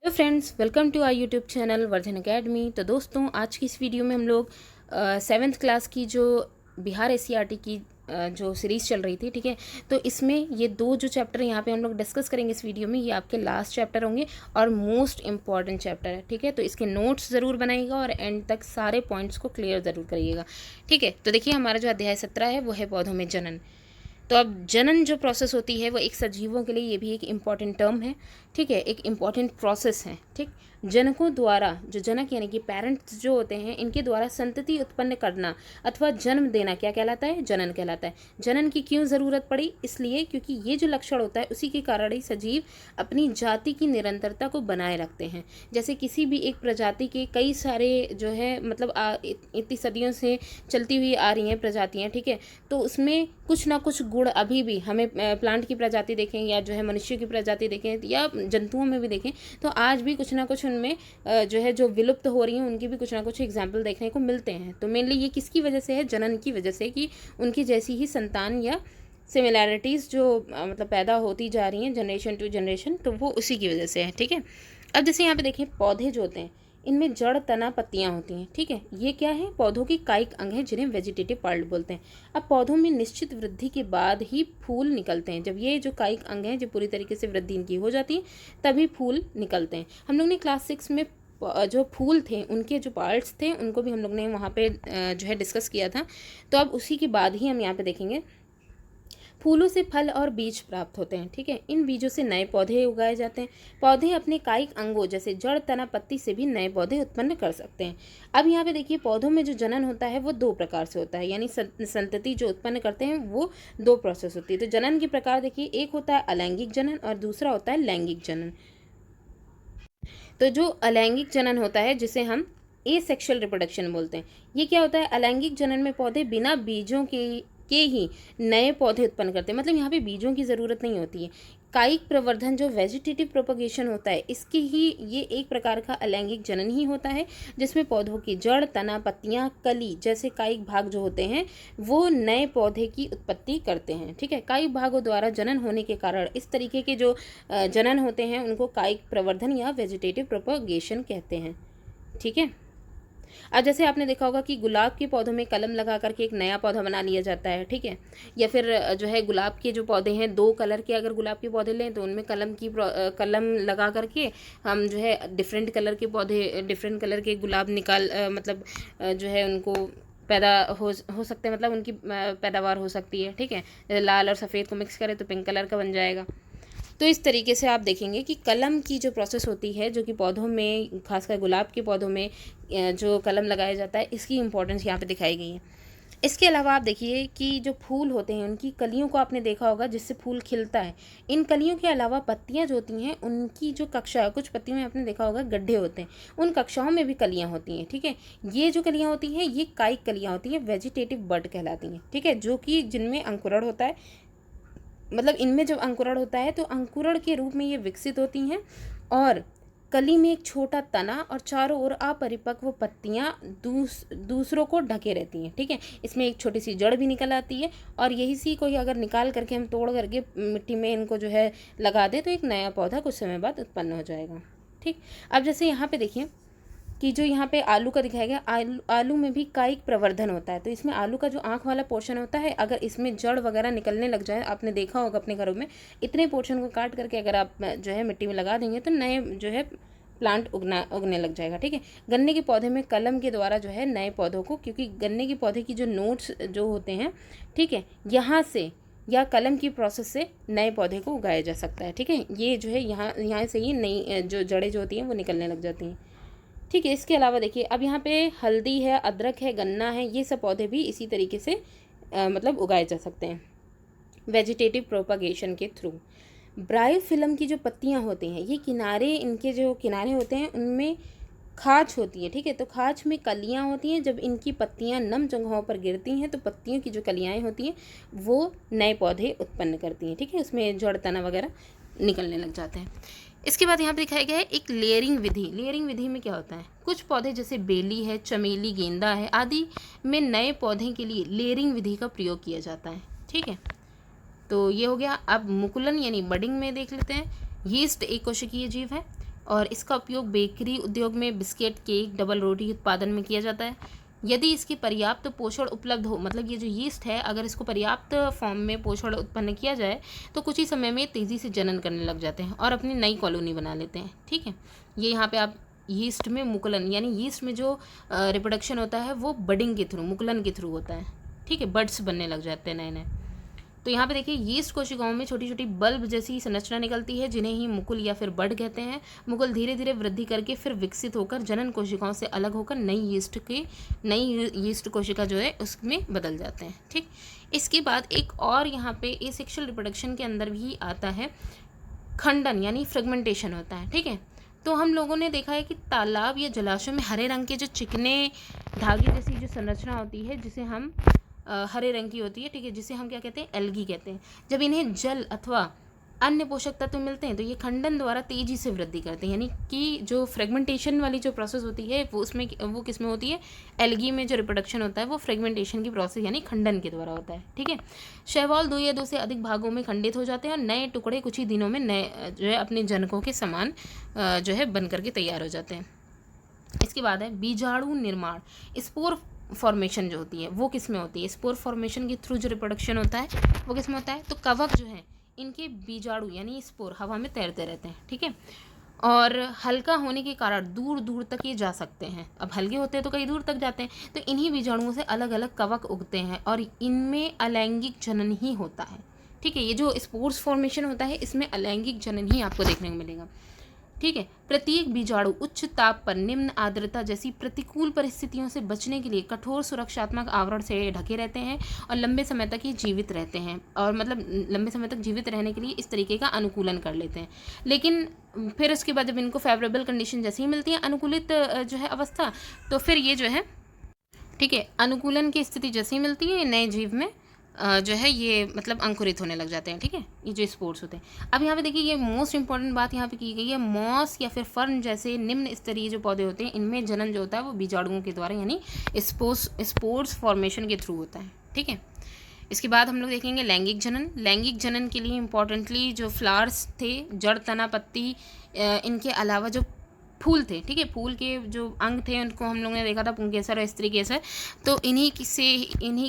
Hello friends, welcome to our YouTube channel Vardhan Academy. तो दोस्तों, आज की इस वीडियो में हम लोग 7th क्लास की जो बिहार एससीईआरटी की जो सीरीज़ चल रही थी, ठीक है। तो इसमें ये दो जो चैप्टर यहाँ पे हम लोग डिस्कस करेंगे इस वीडियो में, ये आपके लास्ट चैप्टर होंगे और मोस्ट इंपॉर्टेंट चैप्टर है, ठीक है। तो इसके नोट्स ज़रूर बनाइएगा और एंड तक सारे पॉइंट्स को क्लियर ज़रूर करिएगा, ठीक है। तो देखिए, हमारा जो अध्याय 17 है वो है पौधों में जनन। तो अब जनन जो प्रोसेस होती है वो एक सजीवों के लिए ये भी एक इम्पॉर्टेंट टर्म है, ठीक है, एक इम्पॉर्टेंट प्रोसेस है, ठीक। जनकों द्वारा, जो जनक यानी कि पेरेंट्स जो होते हैं, इनके द्वारा संतति उत्पन्न करना अथवा जन्म देना क्या कहलाता है? जनन कहलाता है। जनन की क्यों ज़रूरत पड़ी? इसलिए क्योंकि ये जो लक्षण होता है उसी के कारण ही सजीव अपनी जाति की निरंतरता को बनाए रखते हैं। जैसे किसी भी एक प्रजाति के कई सारे जो है मतलब इतनी सदियों से चलती हुई आ रही हैं प्रजातियाँ, ठीक है। तो उसमें कुछ ना कुछ गुण अभी भी हमें प्लांट की प्रजाति देखें या जो है मनुष्य की प्रजाति देखें या जंतुओं में भी देखें, तो आज भी कुछ ना कुछ उनमें जो है जो विलुप्त हो रही हैं उनकी भी कुछ ना कुछ एग्जाम्पल देखने को मिलते हैं। तो मेनली ये किसकी वजह से है? जनन की वजह से, कि उनकी जैसी ही संतान या सिमिलैरिटीज़ जो मतलब पैदा होती जा रही हैं जनरेशन टू जनरेशन, तो वो उसी की वजह से है, ठीक है। अब जैसे यहाँ पे देखिए, पौधे जो होते हैं इनमें जड़, तना, पत्तियां होती हैं, ठीक है। ये क्या है? पौधों की कायिक अंग हैं जिन्हें वेजिटेटिव पार्ट बोलते हैं। अब पौधों में निश्चित वृद्धि के बाद ही फूल निकलते हैं। जब ये जो कायिक अंग हैं जब पूरी तरीके से वृद्धि इनकी हो जाती है तभी फूल निकलते हैं। हम लोग ने क्लास 6 में जो फूल थे उनके जो पार्ट्स थे उनको भी हम लोग ने वहाँ पे जो है डिस्कस किया था। तो अब उसी के बाद ही हम यहाँ पे देखेंगे, फूलों से फल और बीज प्राप्त होते हैं, ठीक है। इन बीजों से नए पौधे उगाए जाते हैं। पौधे अपने कायिक अंगों जैसे जड़, तना, पत्ती से भी नए पौधे उत्पन्न कर सकते हैं। अब यहाँ पे देखिए, पौधों में जो जनन होता है वो दो प्रकार से होता है, यानी संतति जो उत्पन्न करते हैं वो दो प्रोसेस होती है। तो जनन के प्रकार देखिए, एक होता है अलैंगिक जनन और दूसरा होता है लैंगिक जनन। तो जो अलैंगिक जनन होता है जिसे हम एसेक्सुअल रिप्रोडक्शन बोलते हैं, ये क्या होता है? अलैंगिक जनन में पौधे बिना बीजों के ही नए पौधे उत्पन्न करते हैं। मतलब यहाँ पे बीजों की ज़रूरत नहीं होती है। कायिक प्रवर्धन जो वेजिटेटिव प्रोपगेशन होता है, इसकी ही ये एक प्रकार का अलैंगिक जनन ही होता है, जिसमें पौधों की जड़, तना, पत्तियां, कली जैसे कायिक भाग जो होते हैं वो नए पौधे की उत्पत्ति करते हैं, ठीक है। कायिक भागों द्वारा जनन होने के कारण इस तरीके के जो जनन होते हैं उनको कायिक प्रवर्धन या वेजिटेटिव प्रोपगेशन कहते हैं, ठीक है। अब जैसे आपने देखा होगा कि गुलाब के पौधों में कलम लगा करके एक नया पौधा बना लिया जाता है, ठीक है। या फिर जो है गुलाब के जो पौधे हैं, दो कलर के अगर गुलाब के पौधे लें तो उनमें कलम लगा करके हम जो है डिफरेंट कलर के पौधे, डिफरेंट कलर के गुलाब मतलब जो है उनको पैदा हो सकते हैं, मतलब उनकी पैदावार हो सकती है, ठीक है। लाल और सफ़ेद को मिक्स करें तो पिंक कलर का बन जाएगा। तो इस तरीके से आप देखेंगे कि कलम की जो प्रोसेस होती है, जो कि पौधों में, खासकर गुलाब के पौधों में जो कलम लगाया जाता है, इसकी इंपॉर्टेंस यहाँ पे दिखाई गई है। इसके अलावा आप देखिए कि जो फूल होते हैं उनकी कलियों को आपने देखा होगा जिससे फूल खिलता है। इन कलियों के अलावा पत्तियां जो होती हैं उनकी जो कक्षा है, कुछ पत्तियों में आपने देखा होगा गड्ढे होते हैं, उन कक्षाओं में भी कलियां होती हैं, ठीक है। ये जो कलियां होती हैं ये कायिक कलियां होती हैं, वेजिटेटिव बड कहलाती हैं, ठीक है, जो कि जिनमें अंकुरण होता है। मतलब इनमें जब अंकुरण होता है तो अंकुरण के रूप में ये विकसित होती हैं और कली में एक छोटा तना और चारों ओर अपरिपक्व पत्तियां दूसरों को ढके रहती हैं, ठीक है। इसमें एक छोटी सी जड़ भी निकल आती है और यही सी कोई अगर निकाल करके हम तोड़ करके मिट्टी में इनको जो है लगा दे तो एक नया पौधा कुछ समय बाद उत्पन्न हो जाएगा, ठीक। अब जैसे यहाँ पे देखिए कि जो यहाँ पे आलू का दिखाया गया, आलू में भी कायिक प्रवर्धन होता है। तो इसमें आलू का जो आँख वाला पोर्शन होता है, अगर इसमें जड़ वगैरह निकलने लग जाए, आपने देखा होगा अपने घरों में, इतने पोर्शन को काट करके अगर आप जो है मिट्टी में लगा देंगे तो नए जो है प्लांट उगने लग जाएगा, ठीक है। गन्ने के पौधे में कलम के द्वारा जो है नए पौधों को, क्योंकि गन्ने के पौधे की जो नोट्स जो होते हैं, ठीक है, यहाँ से या कलम की प्रोसेस से नए पौधे को उगाया जा सकता है, ठीक है। ये जो है यहाँ से ही नई जो जड़ें जो होती हैं वो निकलने लग जाती हैं, ठीक है। इसके अलावा देखिए, अब यहाँ पे हल्दी है, अदरक है, गन्ना है, ये सब पौधे भी इसी तरीके से मतलब उगाए जा सकते हैं वेजिटेटिव प्रोपगेशन के थ्रू। ब्रायोफिल्म की जो पत्तियाँ होती हैं, ये किनारे, इनके जो किनारे होते हैं उनमें खाच होती है, ठीक है। तो खाच में कलियाँ होती हैं। जब इनकी पत्तियाँ नम जगहों पर गिरती हैं तो पत्तियों की जो कलियाँ होती हैं वो नए पौधे उत्पन्न करती हैं, ठीक है। उसमें जड़, तना वगैरह निकलने लग जाते हैं। इसके बाद यहाँ पे दिखाया गया है एक लेयरिंग विधि। लेयरिंग विधि में क्या होता है? कुछ पौधे जैसे बेली है, चमेली, गेंदा है आदि में नए पौधे के लिए लेयरिंग विधि का प्रयोग किया जाता है, ठीक है। तो ये हो गया। अब मुकुलन यानी बडिंग में देख लेते हैं। यीस्ट एक कोशिकीय जीव है। और इसका उपयोग बेकरी उद्योग में बिस्किट, केक, डबल रोटी उत्पादन में किया जाता है। यदि इसकी पर्याप्त पोषण उपलब्ध हो, मतलब ये जो यीस्ट है अगर इसको पर्याप्त फॉर्म में पोषण उत्पन्न किया जाए तो कुछ ही समय में तेज़ी से जनन करने लग जाते हैं और अपनी नई कॉलोनी बना लेते हैं। ठीक है, ये यहाँ पे आप यीस्ट में मुकुलन, यानी यीस्ट में जो रिप्रोडक्शन होता है वो बडिंग के थ्रू, मुकुलन के थ्रू होता है। ठीक है, बड्स बनने लग जाते हैं नए नए। तो यहाँ पे देखिए यीस्ट कोशिकाओं में छोटी छोटी बल्ब जैसी संरचना निकलती है जिन्हें ही मुकुल या फिर बड कहते हैं। मुकुल धीरे धीरे वृद्धि करके फिर विकसित होकर जनन कोशिकाओं से अलग होकर नई यीस्ट कोशिका जो है उसमें बदल जाते हैं। ठीक, इसके बाद एक और यहाँ पे एसेक्सुअल रिप्रोडक्शन के अंदर भी आता है खंडन, यानी फ्रेगमेंटेशन होता है। ठीक है, तो हम लोगों ने देखा है कि तालाब या जलाशयों में हरे रंग के जो चिकने धागे जैसी जो संरचना होती है जिसे हम हरे रंग की होती है, ठीक है, जिसे हम क्या कहते हैं, एल्गी कहते हैं। जब इन्हें जल अथवा अन्य पोषक तत्व मिलते हैं तो ये खंडन द्वारा तेजी से वृद्धि करते हैं, यानी कि जो फ्रेगमेंटेशन वाली जो प्रोसेस होती है वो किस में होती है, एल्गी में जो रिप्रोडक्शन होता है वो फ्रेगमेंटेशन की प्रोसेस यानी खंडन के द्वारा होता है। ठीक है, शैवाल 2 या 2 से अधिक भागों में खंडित हो जाते हैं और नए टुकड़े कुछ ही दिनों में नए जो है अपने जनकों के समान जो है बन करके तैयार हो जाते हैं। इसके बाद है बीजाणु निर्माण। स्पोर फॉर्मेशन जो होती है वो किस में होती है, स्पोर फॉर्मेशन के थ्रू जो रिप्रोडक्शन होता है वो किस में होता है, तो कवक जो है इनके बीजाणु यानी स्पोर हवा में तैरते रहते हैं। ठीक है, और हल्का होने के कारण दूर दूर तक ये जा सकते हैं। अब हल्के होते हैं तो कहीं दूर तक जाते हैं, तो इन्हीं बीजाणुओं से अलग अलग कवक उगते हैं और इनमें अलैंगिक जनन ही होता है। ठीक है, ये जो स्पोर्स फॉर्मेशन होता है इसमें अलैंगिक जनन ही आपको देखने को मिलेगा। ठीक है, प्रत्येक बीजाणु उच्च ताप पर, निम्न आर्द्रता जैसी प्रतिकूल परिस्थितियों से बचने के लिए कठोर सुरक्षात्मक आवरण से ढके रहते हैं और लंबे समय तक ये जीवित रहते हैं, और मतलब लंबे समय तक जीवित रहने के लिए इस तरीके का अनुकूलन कर लेते हैं। लेकिन फिर उसके बाद जब इनको फेवरेबल कंडीशन जैसे ही मिलती है, अनुकूलित जो है अवस्था, तो फिर ये जो है, ठीक है, अनुकूलन की स्थिति जैसे ही मिलती है नए जीव में जो है ये मतलब अंकुरित होने लग जाते हैं। ठीक है, ये जो स्पोर्स होते हैं। अब यहाँ पे देखिए ये मोस्ट इंपॉर्टेंट बात यहाँ पे की गई है, मॉस या फिर फर्न जैसे निम्न स्तरीय जो पौधे होते हैं इनमें जनन जो होता है वो बीजाणुओं के द्वारा यानी स्पोर्स फॉर्मेशन के थ्रू होता है। ठीक है, इसके बाद हम लोग देखेंगे लैंगिक जनन। लैंगिक जनन के लिए इंपॉर्टेंटली जो फ्लावर्स थे, जड़, तना, पत्ती, इनके अलावा जो फूल थे, ठीक है, फूल के जो अंग थे उनको हम लोगों ने देखा था पुंकेसर और स्त्री केसर, तो इन्हीं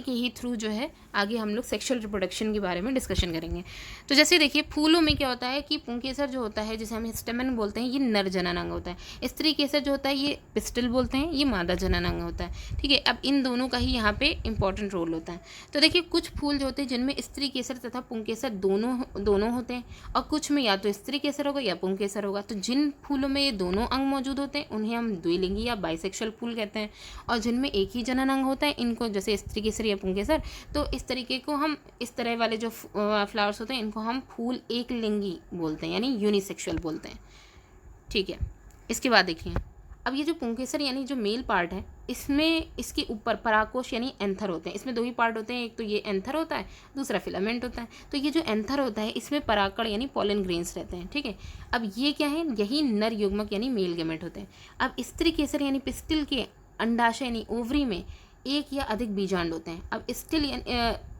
के ही थ्रू जो है आगे हम लोग सेक्सुअल रिप्रोडक्शन के बारे में डिस्कशन करेंगे। तो जैसे देखिए फूलों में क्या होता है कि पुंकेसर जो होता है जिसे हम स्टेमन बोलते हैं ये नर जनन अंग होता है, स्त्री केसर जो होता है ये पिस्टल बोलते हैं, ये मादा जनन अंग होता है। ठीक है, अब इन दोनों का ही यहाँ पे इंपॉर्टेंट रोल होता है। तो देखिए कुछ फूल जो होते हैं जिनमें स्त्री केसर तथा पुंकेसर दोनों होते हैं, और कुछ में या तो स्त्री केसर होगा या पुंकेसर होगा। तो जिन फूलों में ये दोनों अंग मौजूद होते हैं उन्हें हम द्विलिंगी या बाइसेक्सुअल फूल कहते हैं, और जिनमें एक ही जनन अंग होता है इनको जैसे स्त्री केसर या पुंकेसर, तो इस तरीके को हम इस तरह वाले जो फ्लावर्स होते हैं इनको हम फूल एक लिंगी बोलते हैं यानी यूनिसेक्सुअल बोलते हैं। ठीक है, इसके बाद देखिए अब ये जो पुंकेसर यानी जो मेल पार्ट है इसमें इसके ऊपर परागकोश यानी एंथर होते हैं। इसमें 2 ही पार्ट होते हैं, एक तो ये एंथर होता है, दूसरा फिलामेंट होता है। तो ये जो एंथर होता है इसमें परागकण यानी पॉलन ग्रेन्स रहते हैं। ठीक है, अब ये क्या है, यही नर युग्मक यानी मेल गैमेट होते हैं। अब स्त्री केसर यानी पिस्टिल के अंडाशय यानी ओवरी में एक या अधिक बीजांड होते हैं। अब स्टिल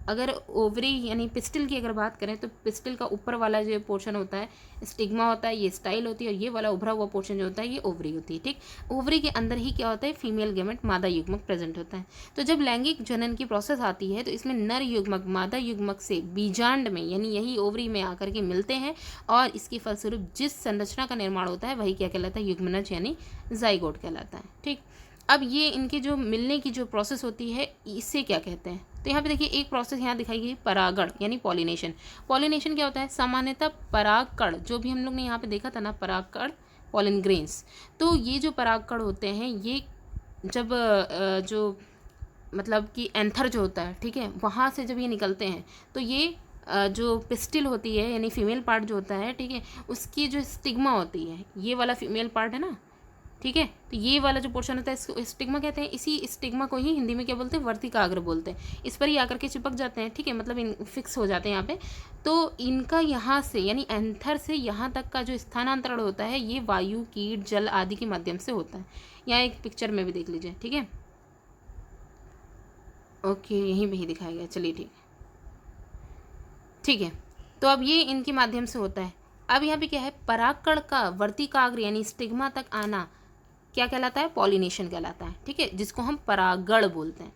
अगर ओवरी यानी पिस्टिल की अगर बात करें तो पिस्टिल का ऊपर वाला जो पोर्शन होता है स्टिग्मा होता है, ये स्टाइल होती है, और ये वाला उभरा हुआ पोर्शन जो होता है ये ओवरी होती है। ठीक, ओवरी के अंदर ही क्या होता है, फीमेल गैमेट मादा युग्मक प्रेजेंट होता है। तो जब लैंगिक जनन की प्रोसेस आती है तो इसमें नर युग्मक मादा युग्मक से बीजांड में यानी यही ओवरी में आकर के मिलते हैं, और इसके फलस्वरूप जिस संरचना का निर्माण होता है वही क्या कहलाता है, युग्मनज यानी जाइगोट कहलाता है। ठीक, अब ये इनके जो मिलने की जो प्रोसेस होती है इसे क्या कहते हैं, तो यहाँ पे देखिए एक प्रोसेस यहाँ दिखाई गई परागण यानी पॉलिनेशन। पॉलिनेशन क्या होता है, सामान्यतः परागकण जो भी हम लोग ने यहाँ पे देखा था ना, परागकण पॉलन ग्रेन्स, तो ये जो परागकण होते हैं ये जब जो मतलब कि एंथर जो होता है, ठीक है, वहाँ से जब ये निकलते हैं तो ये जो पिस्टिल होती है यानी फीमेल पार्ट जो होता है, ठीक है, उसकी जो स्टिग्मा होती है, ये वाला फीमेल पार्ट है ना, ठीक है, तो ये वाला जो पोर्शन होता है इसको स्टिग्मा कहते हैं। इसी स्टिग्मा को ही हिंदी में क्या बोलते हैं, वर्तिकाग्र बोलते हैं। इस पर ही आकर के चिपक जाते हैं, ठीक है, मतलब इन फिक्स हो जाते हैं यहाँ पे। तो इनका यहाँ से यानी एंथर से यहाँ तक का जो स्थानांतरण होता है ये वायु, कीट, जल आदि के माध्यम से होता है। यहाँ एक पिक्चर में भी देख लीजिए। ठीक है, ओके, यहीं पे ही दिखाया गया, चलिए ठीक है। तो अब ये इनके माध्यम से होता है। अब यहाँ पे क्या है, परागकण का वर्तिकाग्र यानी स्टिग्मा तक आना क्या कहलाता है, पॉलिनेशन कहलाता है, ठीक है, जिसको हम परागण बोलते हैं।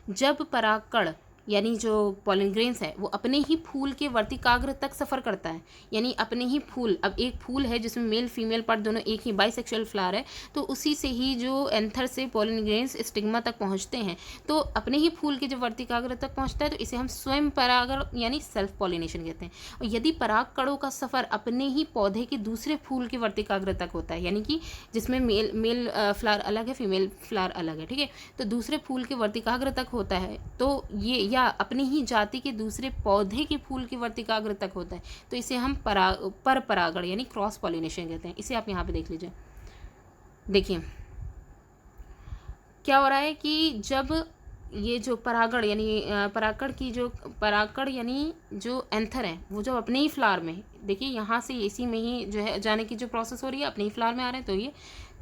जब परागकण यानी जो पॉलन ग्रेन्स है वो अपने ही फूल के वर्तिकाग्र तक सफ़र करता है, यानी अपने ही फूल, अब एक फूल है जिसमें मेल फीमेल पार्ट दोनों एक ही बाइसेक्सुअल फ्लावर है, तो उसी से ही जो एंथर से पॉलन ग्रेन्स स्टिग्मा तक पहुंचते हैं, तो अपने ही फूल के जब वर्तिकाग्र तक पहुंचता है तो इसे हम स्वयं परागण यानी सेल्फ पॉलिनेशन कहते हैं। और यदि पराग कणों का सफ़र अपने ही पौधे के दूसरे फूल के वर्तिकाग्र तक होता है, यानी कि जिसमें मेल फ्लावर अलग है, फीमेल फ्लावर अलग है, ठीक है, तो दूसरे फूल के वर्तिकाग्र तक होता है, तो ये या अपनी ही जाति के दूसरे पौधे के फूल के वर्तिकाग्र तक होता है, तो इसे हम पर परागण यानी क्रॉस पॉलिनेशन कहते हैं। इसे आप यहाँ पे देख लीजिए। देखिए क्या हो रहा है कि जब ये जो परागण यानी परागण की जो परागण यानी जो एंथर है वो जब अपने ही फ्लावर में, देखिए यहाँ से इसी में ही जो है जाने की जो प्रोसेस हो रही है, अपने ही फ्लावर में आ रहे हैं, तो ये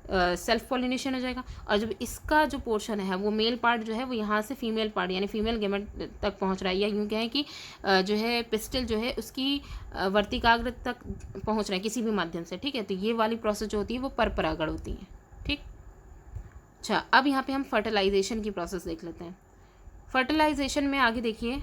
सेल्फ पॉलिनेशन हो जाएगा। और जब इसका जो पोर्शन है वो मेल पार्ट जो है वो यहाँ से फीमेल पार्ट यानी फीमेल गेमेट तक पहुँच रहा है, या यूँ कहें कि जो है पिस्टल जो है उसकी वर्तिकाग्र तक पहुँच रहा है किसी भी माध्यम से, ठीक है, तो ये वाली प्रोसेस जो होती है वो पर परागण होती है, ठीक। अच्छा, अब यहाँ पे हम फर्टिलाइजेशन की प्रोसेस देख लेते हैं। फर्टिलाइजेशन में आगे देखिए,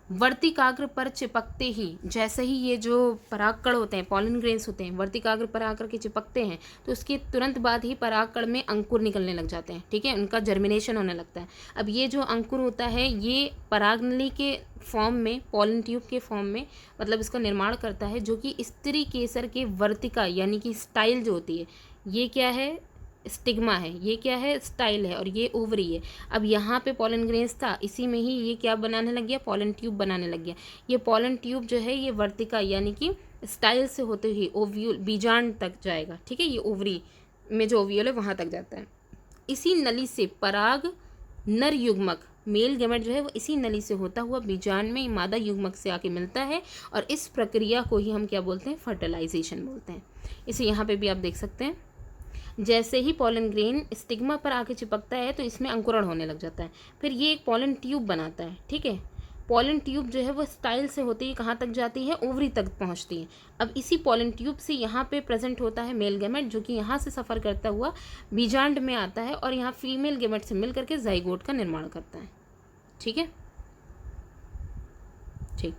वर्तिकाग्र पर चिपकते ही, जैसे ही ये जो परागकण होते हैं, पॉलन ग्रेन्स होते हैं, वर्तिकाग्र पर आकर के चिपकते हैं, तो उसके तुरंत बाद ही परागकण में अंकुर निकलने लग जाते हैं, ठीक है, उनका जर्मिनेशन होने लगता है। अब ये जो अंकुर होता है ये परागनली के फॉर्म में, पॉलन ट्यूब के फॉर्म में मतलब इसका निर्माण करता है, जो कि स्त्री केसर के वर्तिका यानी कि स्टाइल जो होती है, ये क्या है, स्टिग्मा है, ये क्या है, स्टाइल है, और ये ओवरी है। अब यहाँ पे पॉलन ग्रेन्स था, इसी में ही ये क्या बनाने लग गया, पॉलन ट्यूब बनाने लग गया। ये पॉलन ट्यूब जो है ये वर्तिका यानी कि स्टाइल से होते हुए ओव्यूल बीजांड तक जाएगा, ठीक है, ये ओवरी में जो ओव्यूल है वहाँ तक जाता है। इसी नली से पराग नर युग्मक मेल गेमेट जो है वो इसी नली से होता हुआ बीजांड में मादा युग्मक से आके मिलता है, और इस प्रक्रिया को ही हम क्या बोलते हैं, फर्टिलाइजेशन बोलते हैं। इसे यहाँ पे भी आप देख सकते हैं, जैसे ही पॉलन ग्रेन स्टिग्मा पर आके चिपकता है तो इसमें अंकुरण होने लग जाता है, फिर ये एक पॉलन ट्यूब बनाता है, ठीक है। पॉलन ट्यूब जो है वो स्टाइल से होती है, कहाँ तक जाती है, ओवरी तक पहुँचती है। अब इसी पॉलन ट्यूब से यहाँ पे प्रेजेंट होता है मेल गेमेट, जो कि यहाँ से सफ़र करता हुआ बीजांड में आता है और यहाँ फीमेल गेमेट से मिल करके जाइगोट का निर्माण करता है, ठीक है, ठीक।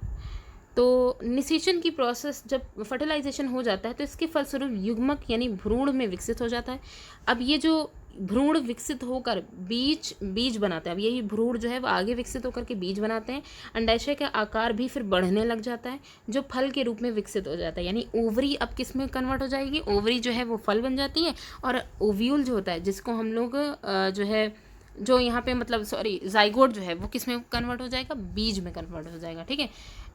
तो निषेचन की प्रोसेस जब फर्टिलाइजेशन हो जाता है तो इसके फलस्वरूप युग्मक यानी भ्रूण में विकसित हो जाता है। अब ये जो भ्रूण विकसित होकर बीज बनाते हैं, अब यही भ्रूण जो है वो आगे विकसित होकर के बीज बनाते हैं। अंडाशय का आकार भी फिर बढ़ने लग जाता है, जो फल के रूप में विकसित हो जाता है, यानी ओवरी अब किस में कन्वर्ट हो जाएगी, ओवरी जो है वो फल बन जाती है, और ओव्यूल जो होता है जिसको हम लोग जो है जो यहाँ पे मतलब जाइगोट जो है वो किस में कन्वर्ट हो जाएगा, बीज में कन्वर्ट हो जाएगा, ठीक है,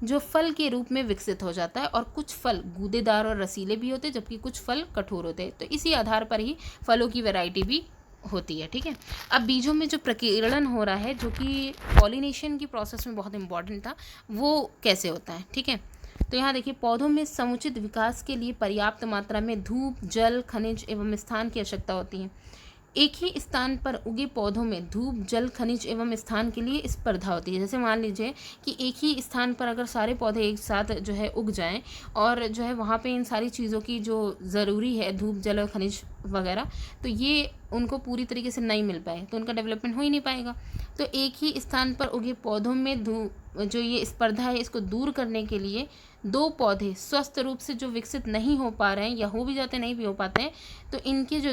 जो फल के रूप में विकसित हो जाता है। और कुछ फल गूदेदार और रसीले भी होते हैं, जबकि कुछ फल कठोर होते हैं, तो इसी आधार पर ही फलों की वैरायटी भी होती है, ठीक है। अब बीजों में जो प्रकीर्णन हो रहा है, जो कि पॉलिनेशन की प्रोसेस में बहुत इंपॉर्टेंट था, वो कैसे होता है, ठीक है। तो यहाँ देखिए, पौधों में समुचित विकास के लिए पर्याप्त मात्रा में धूप, जल, खनिज एवं स्थान की आवश्यकता होती है। एक ही स्थान पर उगे पौधों में धूप, जल, खनिज एवं स्थान के लिए स्पर्धा होती है। जैसे मान लीजिए कि एक ही स्थान पर अगर सारे पौधे एक साथ जो है उग जाएं, और जो है वहाँ पे इन सारी चीज़ों की जो ज़रूरी है, धूप, जल और खनिज वगैरह, तो ये उनको पूरी तरीके से नहीं मिल पाए तो उनका डेवलपमेंट हो ही नहीं पाएगा। तो एक ही स्थान पर उगे पौधों में जो ये स्पर्धा है, इसको दूर करने के लिए दो पौधे स्वस्थ रूप से जो विकसित नहीं हो पा रहे हैं, या हो भी जाते नहीं भी हो पाते हैं, तो इनके जो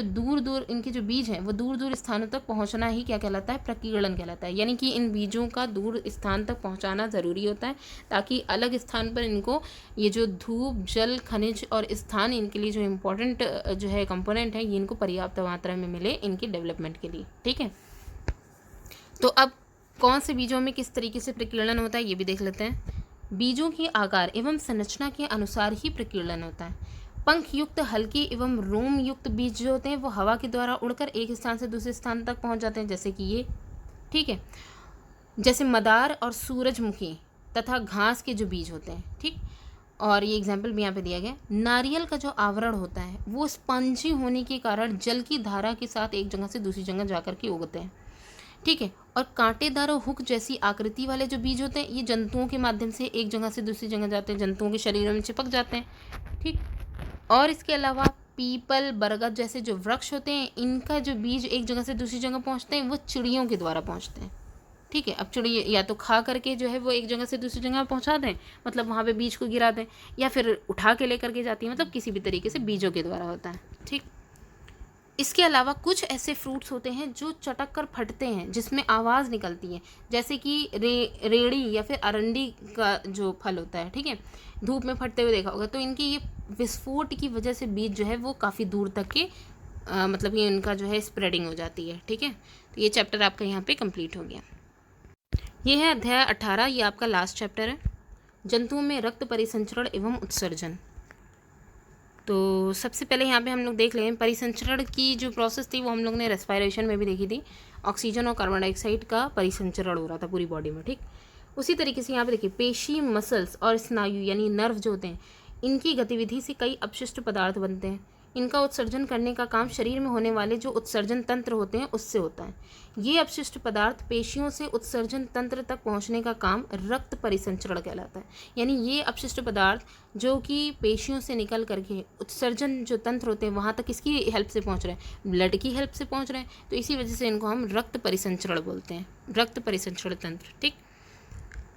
इनके जो बीज हैं वो दूर दूर स्थानों तक पहुंचना ही क्या कहलाता है, प्रकीर्णन कहलाता है। यानी कि इन बीजों का दूर स्थान तक पहुंचाना ज़रूरी होता है, ताकि अलग स्थान पर इनको ये जो धूप, जल, खनिज और स्थान, इनके लिए जो इम्पोर्टेंट जो है कंपोनेंट है, ये इनको पर्याप्त मात्रा में मिले इनकी डेवलपमेंट के लिए, ठीक है। तो अब कौन से बीजों में किस तरीके से प्रकीर्णन होता है ये भी देख लेते हैं। बीजों के आकार एवं संरचना के अनुसार ही प्रकीर्णन होता है। पंख युक्त, हल्के एवं रोम युक्त बीज जो होते हैं वो हवा के द्वारा उड़कर एक स्थान से दूसरे स्थान तक पहुंच जाते हैं, जैसे कि ये, ठीक है, जैसे मदार और सूरजमुखी तथा घास के जो बीज होते हैं, ठीक। और ये एग्जाम्पल भी यहाँ पे दिया गया। नारियल का जो आवरण होता है वो स्पंजी होने के कारण जल की धारा के साथ एक जगह से दूसरी जगह जाकर के उगते हैं, ठीक है। और कांटेदार और हुक जैसी आकृति वाले जो बीज होते हैं ये जंतुओं के माध्यम से एक जगह से दूसरी जगह जाते हैं, जंतुओं के शरीरों में चिपक जाते हैं। ठीक। और इसके अलावा पीपल, बरगद जैसे जो वृक्ष होते हैं इनका जो बीज एक जगह से दूसरी जगह पहुंचते हैं वो चिड़ियों के द्वारा पहुंचते हैं। ठीक है। अब चिड़िया या तो खा करके जो है वो एक जगह से दूसरी जगह पहुंचा दें, मतलब वहाँ पे बीज को गिरा दें, या फिर उठा के लेकर के जाती है, मतलब किसी भी तरीके से बीजों के द्वारा होता है। ठीक। इसके अलावा कुछ ऐसे फ्रूट्स होते हैं जो चटक कर फटते हैं जिसमें आवाज़ निकलती है, जैसे कि रेड़ी या फिर अरंडी का जो फल होता है। ठीक है। धूप में फटते हुए देखा होगा। तो इनकी ये विस्फोट की वजह से बीज जो है वो काफ़ी दूर तक के मतलब ये इनका जो है स्प्रेडिंग हो जाती है। ठीक है। तो ये चैप्टर आपका यहाँ पे कंप्लीट हो गया। ये है अध्याय 18, ये आपका लास्ट चैप्टर है, जंतुओं में रक्त परिसंचरण एवं उत्सर्जन। तो सबसे पहले यहाँ पे हम लोग देख लें परिसंचरण की जो प्रोसेस थी वो हम लोग ने रेस्पिरेशन में भी देखी थी। ऑक्सीजन और कार्बन डाइऑक्साइड का परिसंचरण हो रहा था पूरी बॉडी में। ठीक। उसी तरीके से यहाँ पे देखिए पेशी, मसल्स और स्नायु यानी नर्व जो होते हैं इनकी गतिविधि से कई अपशिष्ट पदार्थ बनते हैं। इनका उत्सर्जन करने का काम शरीर में होने वाले जो उत्सर्जन तंत्र होते हैं उससे होता है। ये अपशिष्ट पदार्थ पेशियों से उत्सर्जन तंत्र तक पहुंचने का काम रक्त परिसंचरण कहलाता है। यानी ये अपशिष्ट पदार्थ जो कि पेशियों से निकल करके उत्सर्जन जो तंत्र होते हैं वहाँ तक किसकी हेल्प से पहुँच रहे हैं, ब्लड की हेल्प से पहुँच रहे हैं। तो इसी वजह से इनको हम रक्त परिसंचरण बोलते हैं, रक्त परिसंचरण तंत्र। ठीक।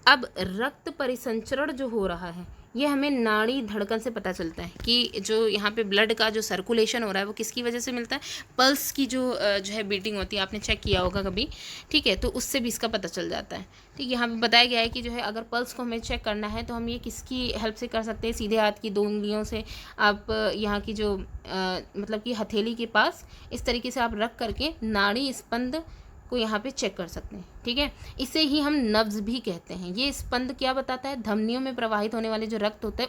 अब रक्त परिसंचरण जो हो रहा है ये हमें नाड़ी धड़कन से पता चलता है कि जो यहाँ पे ब्लड का जो सर्कुलेशन हो रहा है वो किसकी वजह से मिलता है, पल्स की जो है बीटिंग होती है, आपने चेक किया होगा कभी। ठीक है। तो उससे भी इसका पता चल जाता है। ठीक। यहाँ पे बताया गया है कि जो है अगर पल्स को हमें चेक करना है तो हम ये किसकी हेल्प से कर सकते हैं, सीधे हाथ की 2 उंगलियों से आप यहाँ की जो मतलब कि हथेली के पास इस तरीके से आप रख करके नाड़ी स्पंद को यहाँ पे चेक कर सकते हैं। ठीक है। इसे ही हम नब्ज भी कहते हैं। ये स्पंद क्या बताता है, धमनियों में प्रवाहित होने वाले जो रक्त होता है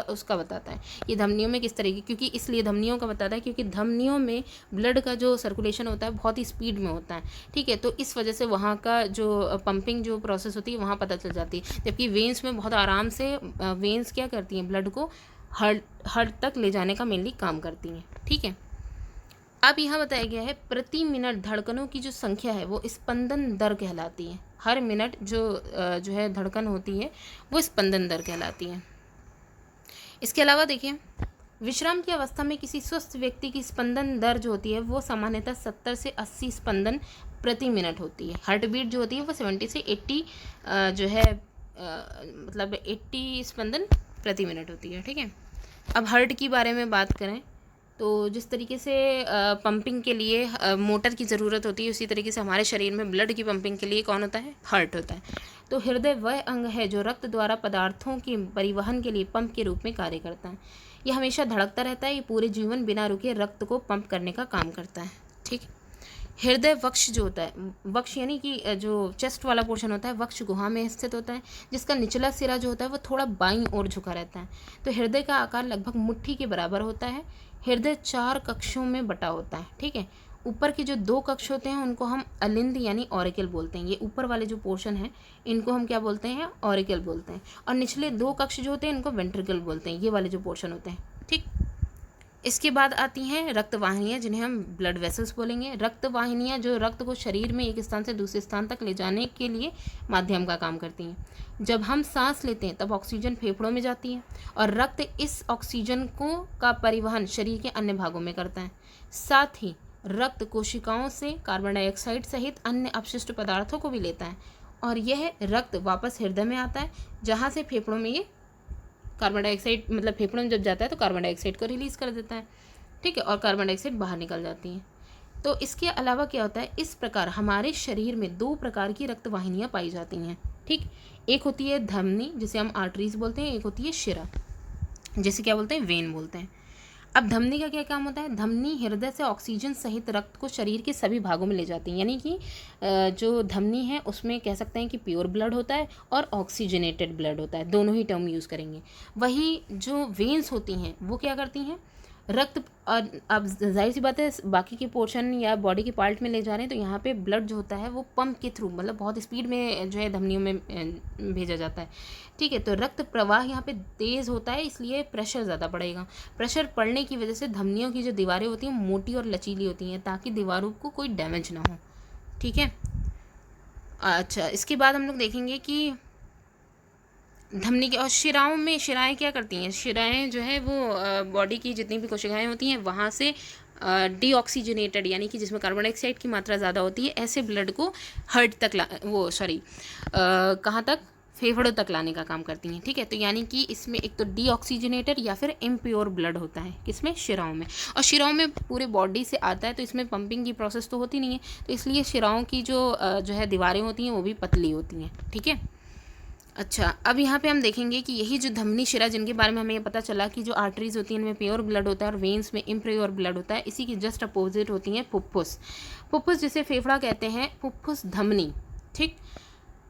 उसका बताता है। ये धमनियों में किस तरीके, क्योंकि इसलिए धमनियों का बताता है क्योंकि धमनियों में ब्लड का जो सर्कुलेशन होता है बहुत ही स्पीड में होता है। ठीक है। तो इस वजह से वहाँ का जो पंपिंग जो प्रोसेस होती है वहाँ पता चल जाती है, जबकि वेन्स में बहुत आराम से वेन्स क्या करती हैं, ब्लड को हार्ट तक ले जाने का मेनली काम करती हैं। ठीक है। अब यहाँ बताया गया है प्रति मिनट धड़कनों की जो संख्या है वो स्पंदन दर कहलाती है। हर मिनट जो है धड़कन होती है वो स्पंदन दर कहलाती है। इसके अलावा देखिए विश्राम की अवस्था में किसी स्वस्थ व्यक्ति की स्पंदन दर जो होती है वो सामान्यतः 70 से 80 स्पंदन प्रति मिनट होती है। हार्ट बीट जो होती है वो 70 से 80 जो है मतलब 80 स्पंदन प्रति मिनट होती है। ठीक है। अब हार्ट की बारे में बात करें तो जिस तरीके से पंपिंग के लिए मोटर की ज़रूरत होती है उसी तरीके से हमारे शरीर में ब्लड की पंपिंग के लिए कौन होता है, हार्ट होता है। तो हृदय वह अंग है जो रक्त द्वारा पदार्थों के परिवहन के लिए पंप के रूप में कार्य करता है। यह हमेशा धड़कता रहता है, ये पूरे जीवन बिना रुके रक्त को पंप करने का काम करता है। ठीक। हृदय वक्ष जो होता है, वक्ष यानी कि जो चेस्ट वाला पोर्शन होता है वक्ष गुहा में स्थित होता है, जिसका निचला सिरा जो होता है वो थोड़ा बाईं ओर झुका रहता है। तो हृदय का आकार लगभग मुट्ठी के बराबर होता है। हृदय 4 कक्षों में बटा होता है। ठीक है। ऊपर के जो 2 कक्ष होते हैं उनको हम अलिंद यानी ऑरिकल बोलते हैं। ये ऊपर वाले जो पोर्शन है इनको हम क्या बोलते हैं, ऑरिकल बोलते हैं। और निचले 2 कक्ष जो होते हैं इनको वेंट्रिकल बोलते हैं, ये वाले जो पोर्शन होते हैं। ठीक। इसके बाद आती हैं रक्तवाहिनियाँ जिन्हें हम ब्लड वेसल्स बोलेंगे। रक्तवाहिनियाँ जो रक्त को शरीर में एक स्थान से दूसरे स्थान तक ले जाने के लिए माध्यम का काम करती हैं। जब हम सांस लेते हैं तब ऑक्सीजन फेफड़ों में जाती है और रक्त इस ऑक्सीजन का परिवहन शरीर के अन्य भागों में करता है। साथ ही रक्त कोशिकाओं से कार्बन डाइऑक्साइड सहित अन्य अपशिष्ट पदार्थों को भी लेता है और यह रक्त वापस हृदय में आता है, जहाँ से फेफड़ों में ये कार्बन डाइऑक्साइड मतलब फेफड़ों में जब जाता है तो कार्बन डाइऑक्साइड को रिलीज़ कर देता है। ठीक है। और कार्बन डाइऑक्साइड बाहर निकल जाती है। तो इसके अलावा क्या होता है, इस प्रकार हमारे शरीर में 2 प्रकार की रक्तवाहिनियाँ पाई जाती हैं। ठीक। एक होती है धमनी जिसे हम आर्टरीज बोलते हैं, एक होती है शिरा जिसे क्या बोलते हैं, वेन बोलते हैं। अब धमनी का क्या काम होता है, धमनी हृदय से ऑक्सीजन सहित रक्त को शरीर के सभी भागों में ले जाती है। यानी कि जो धमनी है उसमें कह सकते हैं कि प्योर ब्लड होता है और ऑक्सीजनेटेड ब्लड होता है, दोनों ही टर्म यूज़ करेंगे। वही जो वेन्स होती हैं वो क्या करती हैं, रक्त, और अब जाहिर सी बात है बाकी के पोर्शन या बॉडी के पार्ट में ले जा रहे हैं तो यहाँ पे ब्लड जो होता है वो पंप के थ्रू मतलब बहुत स्पीड में जो है धमनियों में भेजा जाता है। ठीक है। तो रक्त प्रवाह यहाँ पे तेज़ होता है इसलिए प्रेशर ज़्यादा पड़ेगा। प्रेशर पड़ने की वजह से धमनियों की जो दीवारें होती हैं मोटी और लचीली होती हैं ताकि दीवारों को कोई डैमेज ना हो। ठीक है। अच्छा, इसके बाद हम लोग देखेंगे कि धमनी के और शिराओं में, शिराएँ क्या करती हैं, शिराएँ जो है वो बॉडी की जितनी भी कोशिकाएं होती हैं वहाँ से डीऑक्सीजनेटेड यानी कि जिसमें कार्बन डाइऑक्साइड की मात्रा ज़्यादा होती है, ऐसे ब्लड को हार्ट तक कहाँ तक, फेफड़ों तक लाने का काम करती हैं। ठीक है, तो यानी कि इसमें एक तो डीऑक्सीजनेटेड या फिर इम्प्योर ब्लड होता है, किसमें, शिराओं में। और शिराओं में पूरे बॉडी से आता है, तो इसमें पंपिंग की प्रोसेस तो होती नहीं है, तो इसलिए शिराओं की जो है दीवारें होती हैं वो भी पतली होती हैं। ठीक है, अच्छा, अब यहाँ पे हम देखेंगे कि यही जो धमनी शिरा जिनके बारे में हमें ये पता चला कि जो आर्टरीज होती हैं इनमें प्योर ब्लड होता है और वेन्स में इम्प्योर ब्लड होता है, इसी की जस्ट अपोजिट होती हैं फुफ्फुस। फुफ्फुस जिसे फेफड़ा कहते हैं, फुफ्फुस धमनी, ठीक,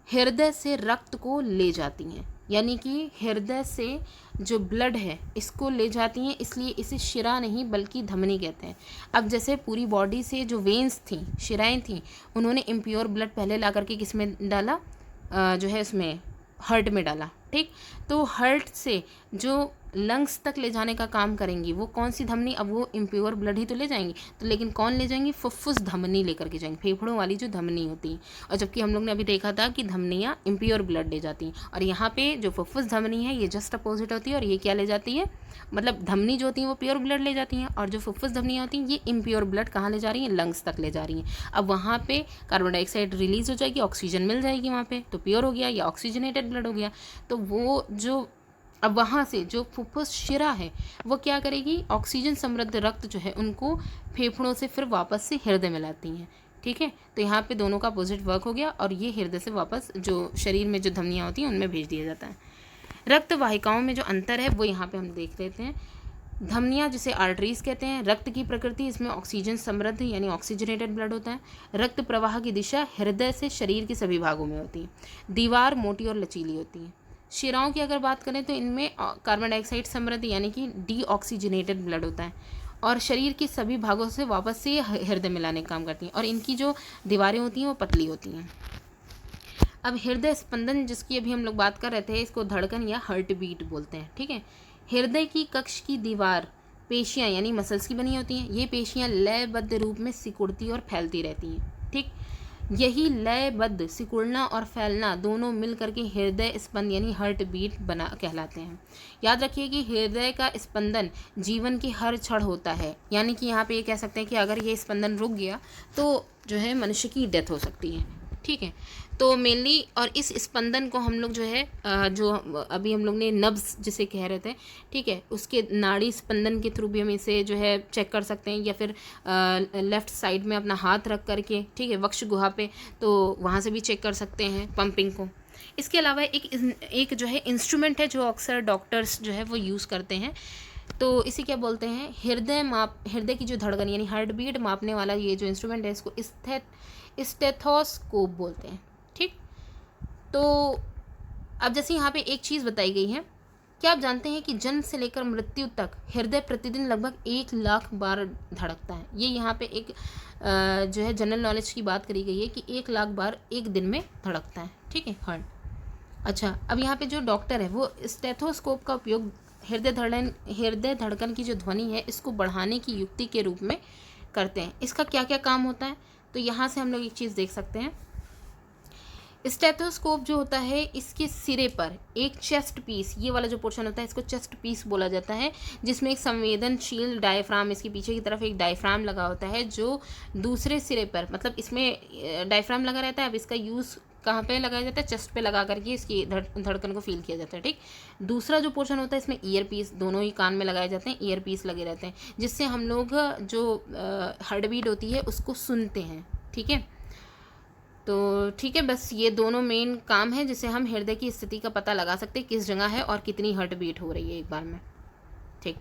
हृदय से रक्त को ले जाती हैं, यानी कि हृदय से जो ब्लड है इसको ले जाती हैं, इसलिए इसे शिरा नहीं बल्कि धमनी कहते हैं। अब जैसे पूरी बॉडी से जो वेन्स थी, शिराएँ थीं, उन्होंने इम्प्योर ब्लड पहले ला करके किस में डाला, जो है उसमें हार्ट में डाला। ठीक, तो हार्ट से जो लंग्स तक ले जाने का काम करेंगी वो कौन सी धमनी, अब वो इम्प्योर ब्लड ही तो ले जाएंगी, तो लेकिन कौन ले जाएंगी, फुफ्फुस धमनी लेकर के जाएंगी, फेफड़ों वाली जो धमनी होती है। और जबकि हम लोग ने अभी देखा था कि धमनियाँ इम्प्योर ब्लड ले जाती हैं, और यहाँ पे जो फुफ्फुस धमनी है ये जस्ट अपोजिट होती है, और ये क्या ले जाती है, मतलब धमनी जो होती है वो प्योर ब्लड ले जाती हैं, और जो फुफ्फुस धमनियाँ होती हैं ये इम्प्योर ब्लड कहाँ ले जा रही हैं, लंग्स तक ले जा रही हैं। अब वहाँ पे कार्बन डाइऑक्साइड रिलीज हो जाएगी, ऑक्सीजन मिल जाएगी वहाँ पे, तो प्योर हो गया या ऑक्सीजनेटेड ब्लड हो गया। तो वो जो अब वहाँ से जो फुफ्फुस शिरा है वो क्या करेगी, ऑक्सीजन समृद्ध रक्त जो है उनको फेफड़ों से फिर वापस से हृदय में लाती हैं। ठीक है, तो यहाँ पे दोनों का अपोजिट वर्क हो गया, और ये हृदय से वापस जो शरीर में जो धमनियाँ होती हैं उनमें भेज दिया जाता है। रक्त वाहिकाओं में जो अंतर है वो यहाँ पे हम देख लेते हैं। धमनियाँ जिसे आर्टरीज कहते हैं, रक्त की प्रकृति इसमें ऑक्सीजन समृद्ध यानी ऑक्सीजनेटेड ब्लड होता है। रक्त प्रवाह की दिशा हृदय से शरीर के सभी भागों में होती है। दीवार मोटी और लचीली होती है। शिराओं की अगर बात करें तो इनमें कार्बन डाइऑक्साइड समृद्ध यानी कि डीऑक्सीजनेटेड ब्लड होता है, और शरीर के सभी भागों से वापस से हृदय में लाने का काम करती हैं, और इनकी जो दीवारें होती हैं वो पतली होती हैं। अब हृदय स्पंदन जिसकी अभी हम लोग बात कर रहे थे, इसको धड़कन या हार्ट बीट बोलते हैं। ठीक है, हृदय की कक्ष की दीवार पेशियाँ यानी मसल्स की बनी होती हैं। ये पेशियाँ लयबद्ध रूप में सिकुड़ती और फैलती रहती हैं। ठीक, यही लयबद्ध सिकुड़ना और फैलना दोनों मिल करके हृदय स्पंद यानी हार्ट बीट बना कहलाते हैं। याद रखिए कि हृदय का स्पंदन जीवन के हर क्षण होता है, यानी कि यहाँ पे ये कह सकते हैं कि अगर ये स्पंदन रुक गया तो जो है मनुष्य की डेथ हो सकती है। ठीक है, तो मेनली और इस स्पंदन को हम लोग जो है जो अभी हम लोग ने नब्ज जिसे कह रहे थे, ठीक है, उसके नाड़ी स्पंदन के थ्रू भी हम इसे जो है चेक कर सकते हैं, या फिर लेफ़्ट साइड में अपना हाथ रख करके, ठीक है, वक्ष गुहा पे, तो वहाँ से भी चेक कर सकते हैं पंपिंग को। इसके अलावा एक जो है इंस्ट्रूमेंट है जो अक्सर डॉक्टर्स जो है वो यूज़ करते हैं, तो इसे क्या बोलते हैं, हृदय की जो धड़कन यानी हार्ट बीट मापने वाला ये जो इंस्ट्रूमेंट है इसको स्टेथोस्कोप बोलते हैं। ठीक, तो अब जैसे यहाँ पे एक चीज़ बताई गई है, क्या आप जानते हैं कि जन्म से लेकर मृत्यु तक हृदय प्रतिदिन लगभग 1,00,000 बार धड़कता है। ये यहाँ पे एक जो है जनरल नॉलेज की बात करी गई है कि 1,00,000 बार एक दिन में धड़कता है। ठीक है, हार्ट। अच्छा, अब यहाँ पे जो डॉक्टर है वो स्टेथोस्कोप का उपयोग हृदय धड़कन की जो ध्वनि है इसको बढ़ाने की युक्ति के रूप में करते हैं। इसका क्या क्या काम होता है, तो यहाँ से हम लोग एक चीज़ देख सकते हैं। स्टेथोस्कोप जो होता है इसके सिरे पर एक चेस्ट पीस, ये वाला जो पोर्शन होता है इसको चेस्ट पीस बोला जाता है, जिसमें एक संवेदनशील डायफ्राम, इसके पीछे की तरफ एक डायफ्राम लगा होता है जो दूसरे सिरे पर, मतलब इसमें डायफ्राम लगा रहता है। अब इसका यूज़ कहाँ पे लगाया जाता है, चेस्ट पे लगा करके इसकी धड़कन को फील किया जाता है। ठीक, दूसरा जो पोर्शन होता है इसमें ईयर पीस, दोनों ही कान में लगाए जाते हैं, ईयर पीस लगे रहते हैं, जिससे हम लोग जो हार्ट बीट होती है उसको सुनते हैं। ठीक है, तो ठीक है, बस ये दोनों मेन काम है जिससे हम हृदय की स्थिति का पता लगा सकते हैं किस जगह है और कितनी हार्ट बीट हो रही है एक बार में। ठीक,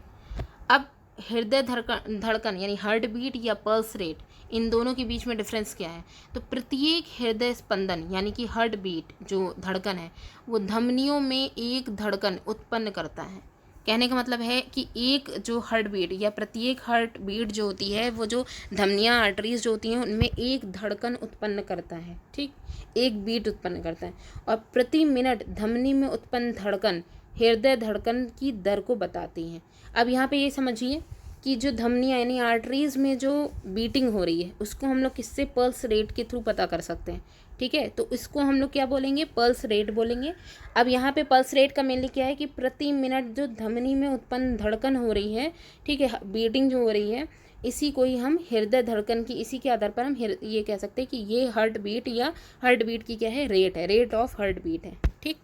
अब हृदय धड़कन यानी हार्ट बीट या पल्स रेट, इन दोनों के बीच में डिफरेंस क्या है, तो प्रत्येक हृदय स्पंदन यानी कि हार्ट बीट जो धड़कन है वो धमनियों में एक धड़कन उत्पन्न करता है। कहने का मतलब है कि एक जो हार्ट बीट या प्रत्येक हार्ट बीट जो होती है वो जो धमनियाँ आर्टरीज जो होती हैं उनमें एक धड़कन उत्पन्न करता है। ठीक, एक बीट उत्पन्न करता है, और प्रति मिनट धमनी में उत्पन्न धड़कन हृदय धड़कन की दर को बताती हैं। अब यहाँ पे ये समझिए कि जो धमनियाँ यानी आर्टरीज में जो बीटिंग हो रही है उसको हम लोग किससे, पल्स रेट के थ्रू पता कर सकते हैं। ठीक है, तो इसको हम लोग क्या बोलेंगे, पल्स रेट बोलेंगे। अब यहाँ पे पल्स रेट का मेनली क्या है कि प्रति मिनट जो धमनी में उत्पन्न धड़कन हो रही है, ठीक है, बीटिंग जो हो रही है, इसी को ही हम हृदय धड़कन की, इसी के आधार पर हम ये कह सकते हैं कि ये हार्ट बीट या हार्ट बीट की क्या है, रेट है, रेट ऑफ हार्ट बीट है। ठीक,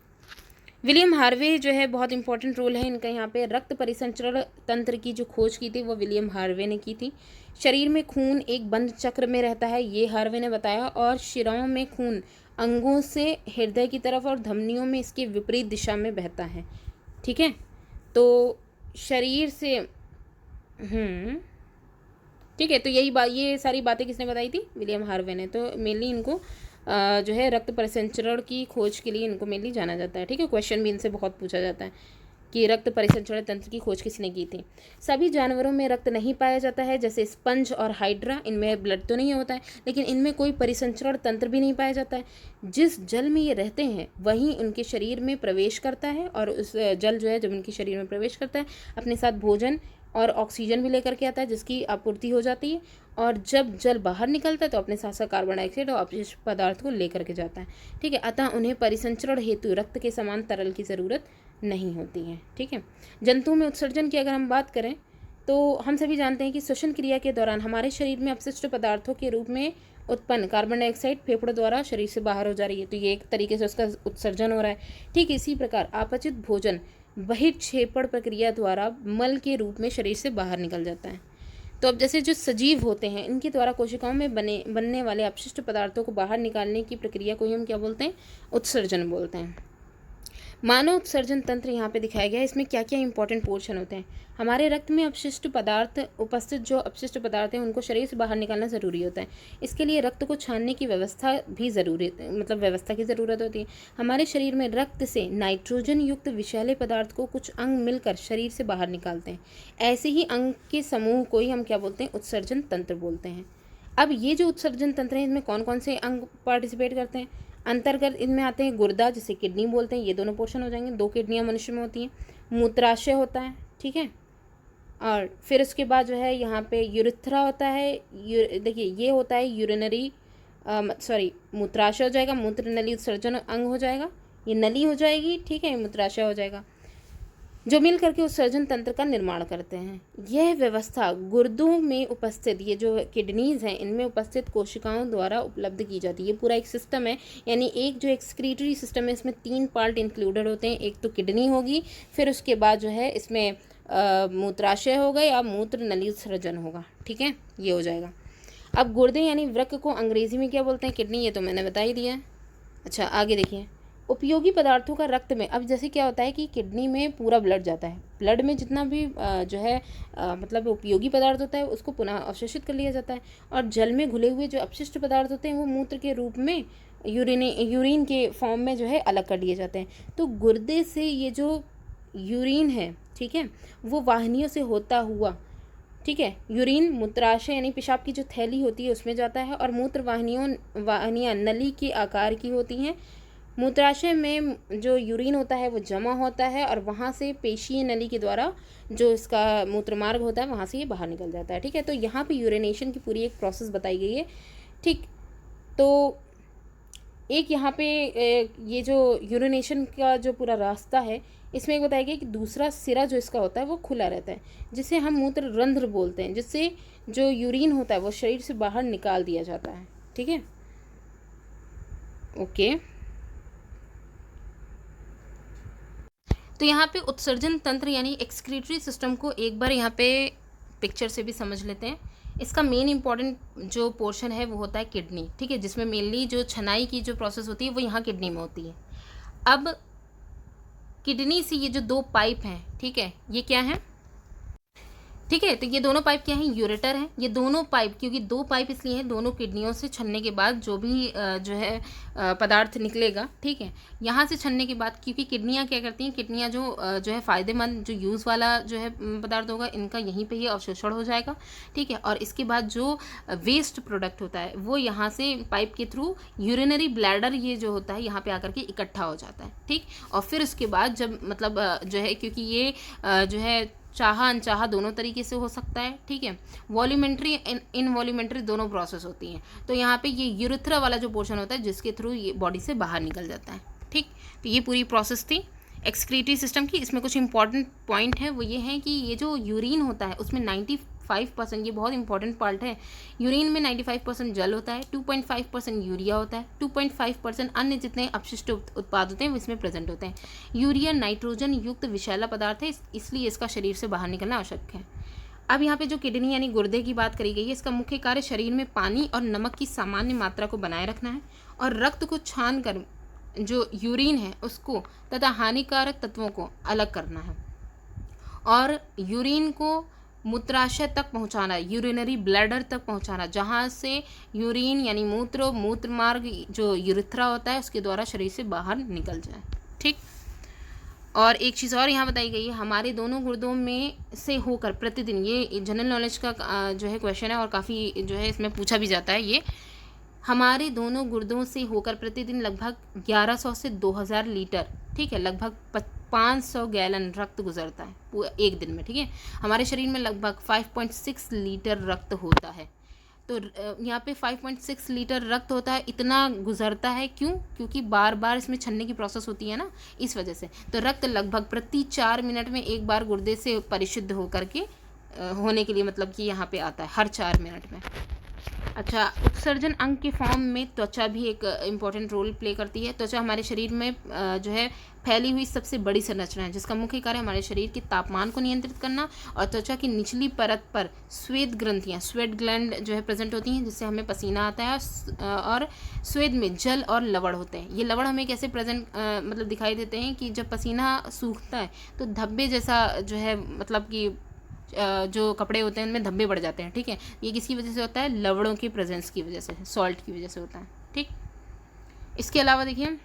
विलियम हार्वे जो है बहुत इंपॉर्टेंट रोल है इनका यहाँ पे। रक्त परिसंचरण तंत्र की जो खोज की थी वो विलियम हार्वे ने की थी। शरीर में खून एक बंद चक्र में रहता है, ये हार्वे ने बताया, और शिराओं में खून अंगों से हृदय की तरफ और धमनियों में इसके विपरीत दिशा में बहता है। ठीक है, तो शरीर से ठीक है, तो यही बात, ये सारी बातें किसने बताई थी, विलियम हार्वे ने। तो मेनली इनको जो है रक्त परिसंचरण की खोज के लिए इनको मेनली जाना जाता है। ठीक है, क्वेश्चन भी इनसे बहुत पूछा जाता है कि रक्त परिसंचरण तंत्र की खोज किसने की थी। सभी जानवरों में रक्त नहीं पाया जाता है, जैसे स्पंज और हाइड्रा, इनमें ब्लड तो नहीं होता है, लेकिन इनमें कोई परिसंचरण तंत्र भी नहीं पाया जाता है। जिस जल में ये रहते हैं वही उनके शरीर में प्रवेश करता है, और उस जल जो है जब उनके शरीर में प्रवेश करता है अपने साथ भोजन और ऑक्सीजन भी लेकर के आता है, जिसकी आपूर्ति हो जाती है, और जब जल बाहर निकलता है तो अपने साथ साथ कार्बन डाइऑक्साइड और अपशिष्ट पदार्थ को लेकर के जाता है। ठीक है, अतः उन्हें परिसंचरण हेतु रक्त के समान तरल की ज़रूरत नहीं होती है। ठीक है, जंतुओं में उत्सर्जन की अगर हम बात करें तो हम सभी जानते हैं कि श्वसन क्रिया के दौरान हमारे शरीर में अपशिष्ट पदार्थों के रूप में उत्पन्न कार्बन डाइऑक्साइड फेफड़ों द्वारा शरीर से बाहर हो जा रही है, तो ये एक तरीके से उसका उत्सर्जन हो रहा है। ठीक इसी प्रकार अपचित भोजन बहिर्क्षेपण प्रक्रिया द्वारा मल के रूप में शरीर से बाहर निकल जाता है। तो अब जैसे जो सजीव होते हैं इनके द्वारा कोशिकाओं में बनने वाले अपशिष्ट पदार्थों को बाहर निकालने की प्रक्रिया को ही हम क्या बोलते हैं, उत्सर्जन बोलते हैं। मानव उत्सर्जन तंत्र यहाँ पे दिखाया गया है, इसमें क्या क्या इंपॉर्टेंट पोर्शन होते हैं। हमारे रक्त में अपशिष्ट पदार्थ उपस्थित जो अपशिष्ट पदार्थ हैं उनको शरीर से बाहर निकालना ज़रूरी होता है। इसके लिए रक्त को छानने की व्यवस्था भी ज़रूरी, मतलब व्यवस्था की ज़रूरत होती है। हमारे शरीर में रक्त से नाइट्रोजन युक्त विषैले पदार्थ को कुछ अंग मिलकर शरीर से बाहर निकालते हैं। ऐसे ही अंग के समूह को ही हम क्या बोलते हैं, उत्सर्जन तंत्र बोलते हैं। अब ये जो उत्सर्जन तंत्र है इनमें कौन कौन से अंग पार्टिसिपेट करते हैं, अंतर्गत इनमें आते हैं गुर्दा, जिसे किडनी बोलते हैं, ये दोनों पोर्शन हो जाएंगे, 2 किडनियां मनुष्य में होती हैं। मूत्राशय होता है, ठीक है, और फिर उसके बाद जो है यहाँ पे यूरिथ्रा होता है। देखिए ये होता है यूरिनरी मूत्राशय हो जाएगा, मूत्र नली उत्सर्जन अंग हो जाएगा, ये नली हो जाएगी, ठीक है, मूत्राशय हो जाएगा, जो मिल करके उत्सर्जन तंत्र का निर्माण करते हैं। यह व्यवस्था गुर्दों में उपस्थित, ये जो किडनीज हैं इनमें उपस्थित कोशिकाओं द्वारा उपलब्ध की जाती है। ये पूरा एक सिस्टम है, यानी एक जो एक्सक्रीटरी सिस्टम है इसमें 3 पार्ट इंक्लूडेड होते हैं। एक तो किडनी होगी, फिर उसके बाद जो है इसमें मूत्राशय होगा या मूत्र नली उत्सर्जन होगा, ठीक है, ये हो जाएगा। अब गुर्दे यानी वृक्क को अंग्रेजी में क्या बोलते हैं, किडनी, ये तो मैंने बता ही दिया है। अच्छा आगे देखिए, उपयोगी पदार्थों का रक्त में, अब जैसे क्या होता है कि किडनी में पूरा ब्लड जाता है, ब्लड में जितना भी जो है मतलब उपयोगी पदार्थ होता है उसको पुनः अवशोषित कर लिया जाता है, और जल में घुले हुए जो अपशिष्ट पदार्थ होते हैं वो मूत्र के रूप में यूरिन के फॉर्म में जो है अलग कर लिए जाते हैं। तो गुर्दे से ये जो यूरिन है, ठीक है, वो वाहिनियों से होता हुआ, ठीक है, यूरिन मूत्राशय यानी पेशाब की जो थैली होती है उसमें जाता है, और मूत्र वाहिनियाँ नली के आकार की होती हैं। मूत्राशय में जो यूरिन होता है वो जमा होता है, और वहाँ से पेशीय नली के द्वारा जो इसका मूत्रमार्ग होता है वहाँ से ये बाहर निकल जाता है, ठीक है। तो यहाँ पे यूरिनेशन की पूरी एक प्रोसेस बताई गई है, ठीक। तो एक यहाँ पे ये जो यूरिनेशन का जो पूरा रास्ता है इसमें एक बताया गया कि दूसरा सिरा जो इसका होता है वो खुला रहता है, जिसे हम मूत्र रंध्र बोलते हैं, जिससे जो यूरिन होता है वो शरीर से बाहर निकाल दिया जाता है, ठीक है, ओके। तो यहाँ पे उत्सर्जन तंत्र यानी एक्सक्रीटरी सिस्टम को एक बार यहाँ पे पिक्चर से भी समझ लेते हैं। इसका मेन इंपॉर्टेंट जो पोर्शन है वो होता है किडनी, ठीक है, जिसमें मेनली जो छनाई की जो प्रोसेस होती है वो यहाँ किडनी में होती है। अब किडनी से ये जो 2 पाइप हैं, ठीक है, ये क्या है, ठीक है, तो ये दोनों पाइप क्या है, यूरेटर है। ये दोनों पाइप, क्योंकि 2 पाइप इसलिए हैं, दोनों किडनियों से छनने के बाद जो भी जो है पदार्थ निकलेगा, ठीक है, यहाँ से छनने के बाद, क्योंकि किडनियाँ क्या करती हैं, किडनियाँ जो है फ़ायदेमंद जो यूज़ वाला जो है पदार्थ होगा इनका यहीं पे ही अवशोषण हो जाएगा, ठीक है, और इसके बाद जो वेस्ट प्रोडक्ट होता है वो यहाँ से पाइप के थ्रू यूरिनरी ब्लैडर ये जो होता है यहाँ पर आकर के इकट्ठा हो जाता है, ठीक। और फिर उसके बाद जब मतलब जो है, क्योंकि ये जो है चाहा अनचाहा दोनों तरीके से हो सकता है, ठीक है। वॉल्यूमेंट्री इनवॉल्यूमेंट्री दोनों प्रोसेस होती हैं। तो यहाँ पे ये यूरेथ्रा वाला जो पोर्शन होता है जिसके थ्रू ये बॉडी से बाहर निकल जाता है, ठीक। तो ये पूरी प्रोसेस थी एक्सक्रीटरी सिस्टम की। इसमें कुछ इंपॉर्टेंट पॉइंट है, वो ये है कि ये जो यूरिन होता है उसमें 95%, ये बहुत इंपॉर्टेंट पार्ट है, यूरिन में 95% जल होता है, 2.5% यूरिया होता है, 2.5% अन्य जितने अपशिष्ट उत्पाद होते हैं वो इसमें प्रेजेंट होते हैं। यूरिया नाइट्रोजन युक्त विषैला पदार्थ है, इसलिए इसका शरीर से बाहर निकलना आवश्यक है। अब यहाँ पे जो किडनी यानी गुर्दे की बात करी गई है, इसका मुख्य कार्य शरीर में पानी और नमक की सामान्य मात्रा को बनाए रखना है और रक्त को छान कर जो यूरिन है उसको तथा हानिकारक तत्वों को अलग करना है और यूरिन को मूत्राशय तक पहुंचाना, यूरिनरी ब्लैडर तक पहुंचाना, जहां से यूरिन यानी मूत्र मार्ग जो यूरेथ्रा होता है उसके द्वारा शरीर से बाहर निकल जाए, ठीक। और एक चीज़ और यहाँ बताई गई है, हमारे दोनों गुर्दों में से होकर प्रतिदिन, ये जनरल नॉलेज का जो है क्वेश्चन है और काफ़ी जो है इसमें पूछा भी जाता है, ये हमारे दोनों गुर्दों से होकर प्रतिदिन लगभग 1100 से 2000 लीटर, ठीक है, लगभग 500 गैलन रक्त गुजरता है एक दिन में, ठीक है। हमारे शरीर में लगभग 5.6 लीटर रक्त होता है। तो यहाँ पे 5.6 लीटर रक्त होता है, इतना गुजरता है क्यों? क्योंकि बार बार इसमें छन्ने की प्रोसेस होती है ना, इस वजह से। तो रक्त लगभग प्रति 4 मिनट में एक बार गुर्दे से परिशुद्ध होकर के होने के लिए मतलब कि यहाँ पे आता है हर 4 मिनट में। अच्छा, उत्सर्जन अंग के फॉर्म में त्वचा भी एक इम्पॉर्टेंट रोल प्ले करती है। त्वचा हमारे शरीर में जो है फैली हुई सबसे बड़ी संरचना है जिसका मुख्य कार्य हमारे शरीर के तापमान को नियंत्रित करना और त्वचा की निचली परत पर स्वेद ग्रंथियाँ, स्वेट ग्लैंड जो है प्रेजेंट होती हैं जिससे हमें पसीना आता है और स्वेद में जल और लवण होते हैं। ये लवण हमें कैसे प्रेजेंट मतलब दिखाई देते हैं कि जब पसीना सूखता है तो धब्बे जैसा जो है मतलब कि जो कपड़े होते हैं उनमें धब्बे बढ़ जाते हैं, ठीक है। ये किसकी वजह से होता है? लवणों की प्रेजेंस की वजह से, सॉल्ट की वजह से होता है, ठीक। इसके अलावा देखिए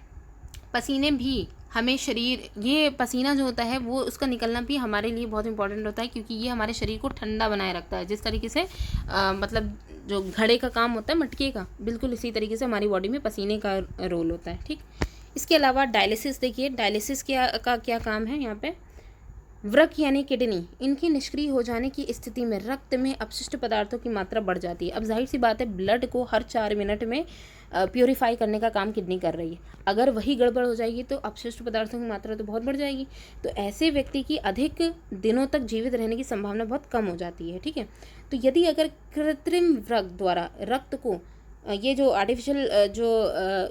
पसीने भी हमें शरीर, ये पसीना जो होता है वो उसका निकलना भी हमारे लिए बहुत इंपॉर्टेंट होता है क्योंकि ये हमारे शरीर को ठंडा बनाए रखता है। जिस तरीके से मतलब जो घड़े का काम होता है मटके का, बिल्कुल इसी तरीके से हमारी बॉडी में पसीने का रोल होता है, ठीक। इसके अलावा डायलिसिस, देखिए डायलिसिस क्या काम है यहाँ पे। वृक यानी किडनी, इनकी निष्क्रिय हो जाने की स्थिति में रक्त में अपशिष्ट पदार्थों की मात्रा बढ़ जाती है। अब जाहिर सी बात है ब्लड को हर 4 मिनट में प्योरीफाई करने का काम किडनी कर रही है। अगर वही गड़बड़ हो जाएगी तो अपशिष्ट पदार्थों की मात्रा तो बहुत बढ़ जाएगी। तो ऐसे व्यक्ति की अधिक दिनों तक जीवित रहने की संभावना बहुत कम हो जाती है, ठीक है। तो यदि अगर कृत्रिम वृक द्वारा रक्त को, ये जो आर्टिफिशियल जो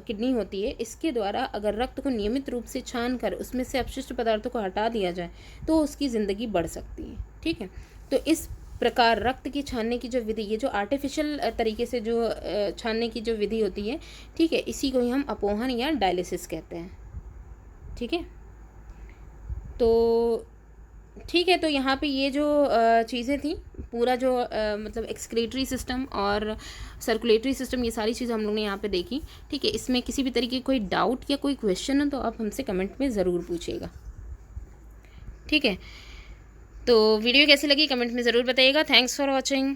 किडनी होती है इसके द्वारा अगर रक्त को नियमित रूप से छान कर उसमें से अपशिष्ट पदार्थों को हटा दिया जाए तो उसकी ज़िंदगी बढ़ सकती है, ठीक है। तो इस प्रकार रक्त की छानने की जो विधि, ये जो आर्टिफिशियल तरीके से जो छानने की जो विधि होती है, ठीक है, इसी को ही हम अपोहन या डायलिसिस कहते हैं, ठीक है। तो ठीक है, तो यहाँ पे ये जो चीज़ें थी, पूरा जो मतलब एक्सक्रीटरी सिस्टम और सर्कुलेटरी सिस्टम, ये सारी चीज़ें हम लोग ने यहाँ पे देखी, ठीक है। इसमें किसी भी तरीके कोई डाउट या कोई क्वेश्चन हो तो आप हमसे कमेंट में ज़रूर पूछिएगा, ठीक है। तो वीडियो कैसी लगी कमेंट में ज़रूर बताइएगा। Thanks for watching.